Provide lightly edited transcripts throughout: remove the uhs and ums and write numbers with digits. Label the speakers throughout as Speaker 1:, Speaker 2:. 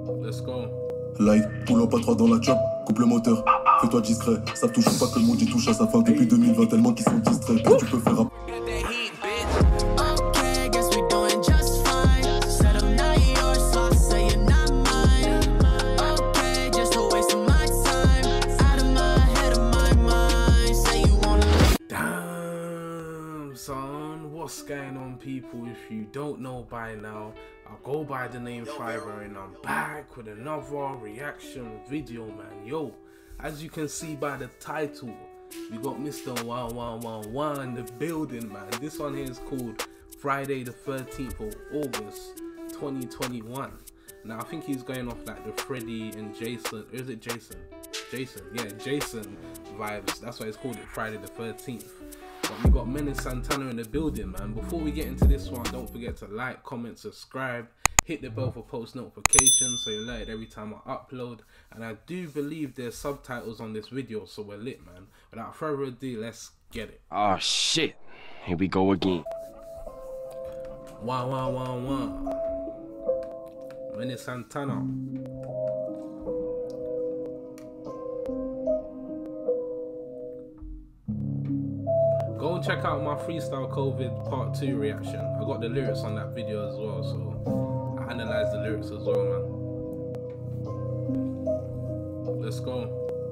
Speaker 1: Let's go.
Speaker 2: Live, poulant pas trop dans la chop, coupe le moteur, fais-toi discret. Savent toujours pas que le monde y touche à sa fin depuis 2020, tellement qu'ils sont distraits. Qu'est-ce que tu peux faire après?
Speaker 1: Son, what's going on, people? If you don't know by now, I'll go by the name Fiber, and I'm back with another reaction video, man. Yo, as you can see by the title, we got Mr. 1111 in the building, man. This one here is called Friday the 13th of August 2021. Now I think he's going off like the Freddy and Jason, or is it Jason? Yeah, Jason vibes. That's why it's called it Friday the 13th. But we got Menace Santana in the building, man. Before we get into this one, don't forget to like, comment, subscribe, hit the bell for post notifications so you're alerted every time I upload. And I do believe there's subtitles on this video, so we're lit, man. Without further ado, let's get it.
Speaker 3: Oh shit, here we go again.
Speaker 1: 1111 Menace Santana. Go and check out my Freestyle COVID Part 2 reaction. I got the lyrics on that video as well, so I analyzed the lyrics as well, man. Let's go.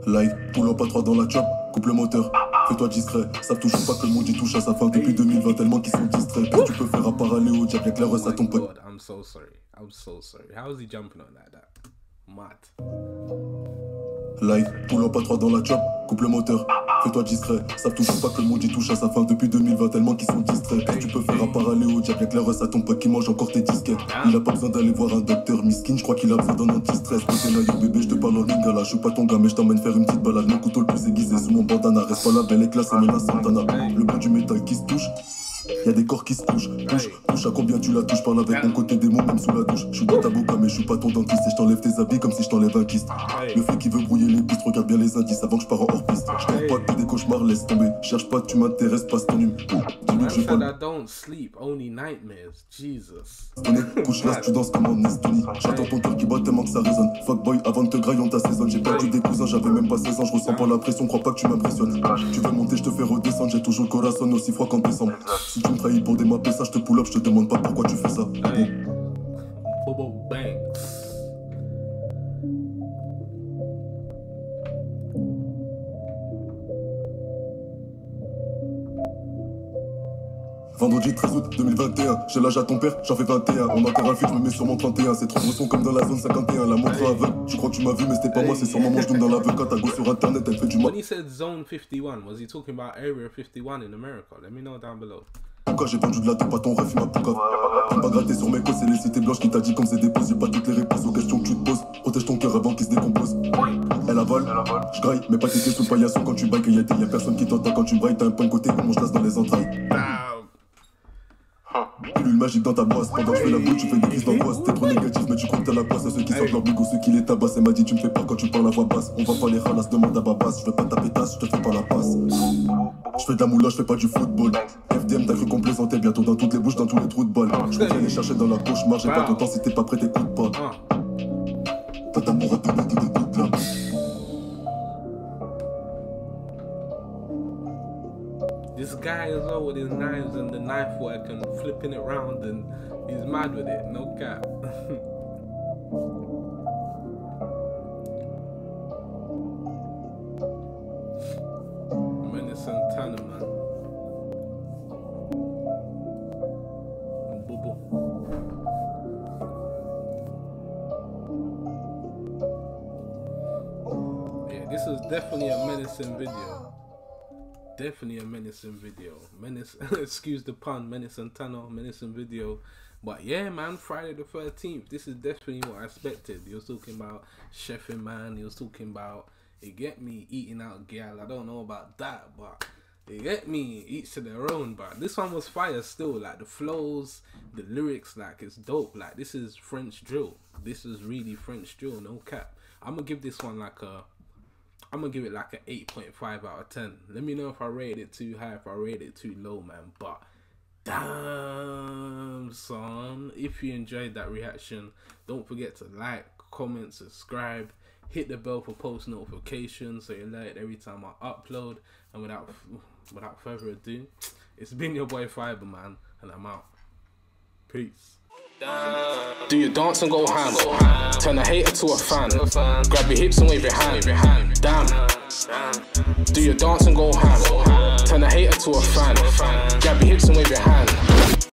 Speaker 2: Live, poulant pas trop dans la chop, coupe le moteur, fais-toi discret. Savent toujours pas que le monde y touche à sa fin depuis 2020, tellement qu'ils sont distraits. Qu'est-ce que tu peux faire à part aller au diable avec la reste à ton pote?
Speaker 1: God, I'm so sorry. How is he jumping on like that? Mad.
Speaker 2: Live, poulant pas trop dans la chop, coupe le moteur, fais-toi discret. Savent toujours pas que le monde y touche à sa fin depuis 2020, tellement qu'ils sont distraits. Qu'est-ce que tu peux faire à part aller au diable avec la reste à ton pote qui mange encore tes disquettes? Il a pas besoin d'aller voir un docteur miskin, je crois qu'il a besoin d'un anti-stress. Côté naïf bébé, je te parle en lingala. Je suis pas ton gars mais je t'emmène faire une petite balade. Mon couteau le plus aiguisé sous mon bandana. Reste pas la belle éclat, c'est Menace Santana. Le bout du métal qui se touche, y'a des corps qui se touchent. Touche à combien tu la touches, parle avec mon côté démon même sous la douche. Je suis dans ta boca mais je suis pas ton dentiste. Et je t'enlève tes habits comme si je t'enlève un kyste. Le fait qui veut brouiller les pistes, regarde bien les indices avant que je pars en hors piste. Je dors pas que des cauchemars, laisse tomber. Cherche pas, tu m'intéresses, passe ton hume.
Speaker 1: Man said I don't sleep, only nightmares. Jesus.
Speaker 2: Couche là, tu danses comme en Estonie. J'entends ton cœur qui bat tellement que ça résonne. Fuckboy, avant de te grailler on t'assaisonne. J'ai perdu des cousins, j'avais même pas 16 ans. Je ressens pas la pression, crois pas que tu m'impressionnes. Tu veux monter, je te fais redescendre. J'ai toujours le corazon aussi froid qu'en décembre. Si tu me trahis pour des mappes, ça je te pull up. Je te demande pas pourquoi tu fais ça.
Speaker 1: Bobo Banks.
Speaker 2: Vendredi 13 août 2021, j'ai l'âge à ton père, j'en fais 21. On a encore un feat, je me mets sur mon 31. C'est trop gros son comme dans la zone 51. La montre aveugle, tu crois que tu m'as vu, mais c'était pas moi, c'est sûrement mon doom dans l'aveugle. Quand t'as go sur internet, elle fait du mal.
Speaker 1: When he said Zone 51, was he talking about Area 51 in America? Let me know down below.
Speaker 2: Pourquoi j'ai vendu de la dope à ton ref, il m'a poucave. Pas gratter sur mes cosses, c'est les cités blanches qui t'a dit comme c'est des poses. J'ai pas toutes les réponses aux questions que tu te poses. Protège ton cœur avant qu'il se décompose. Elle avale, je graille, mais pas tes clés sous le paillasson quand tu bailles. Y'a personne qui t'entend quand tu brailles. T'as un point de côté comme mon chasse dans les entrailles. Pilule magique dans ta boisse. Pendant que je fais la boule, tu fais des crises d'angoisse. T'es trop négatif, mais tu crois que t'as la poisse. À ceux qui sortent leur bigot, ceux qui les tabassent. Elle m'a dit, tu me fais peur quand tu parles à voix basse. On va pas les ralas, demande à Babas. Je veux pas taper tasse, je te fais pas la passe. Je fais de la moula, je fais pas du football. FDM, t'as cru qu'on plaisantait bientôt dans toutes les bouches, dans tous les trous de balles. Je compte aller chercher dans la cauchemar. J'ai pas ton temps, si t'es pas prêt, t'écoutes pas. Pas d'amour à te mettre, t'écoutes là.
Speaker 1: This guy as well with his knives and the knife work and flipping it around, and he's mad with it, no cap. Menace Santana, man. Bobo. Yeah, this is definitely a menacing video. Definitely a menacing video. Menace, excuse the pun, Menace Santana, menacing video. But yeah, man, Friday the 13th, this is definitely what I expected. He was talking about chefing, man. He was talking about, you get me, eating out gal. I don't know about that, but you get me, each to their own. But this one was fire still. Like the flows, the lyrics, like it's dope. Like this is French drill. This is really French drill, no cap. I'm gonna give this one like a, I'm gonna give it like an 8.5 out of 10. Let me know if I rated it too high, if I rated it too low, man. But Damn, son. If you enjoyed that reaction, don't forget to like, comment, subscribe, hit the bell for post notifications so you're alerted every time I upload. And without further ado, it's been your boy Fiberman, and I'm out. Peace. Do your dance and go ham. Turn a hater to a fan. Grab your hips and wave your hand. Damn. Do your dance and go ham. Turn a hater to a fan. Grab your hips and wave your hand.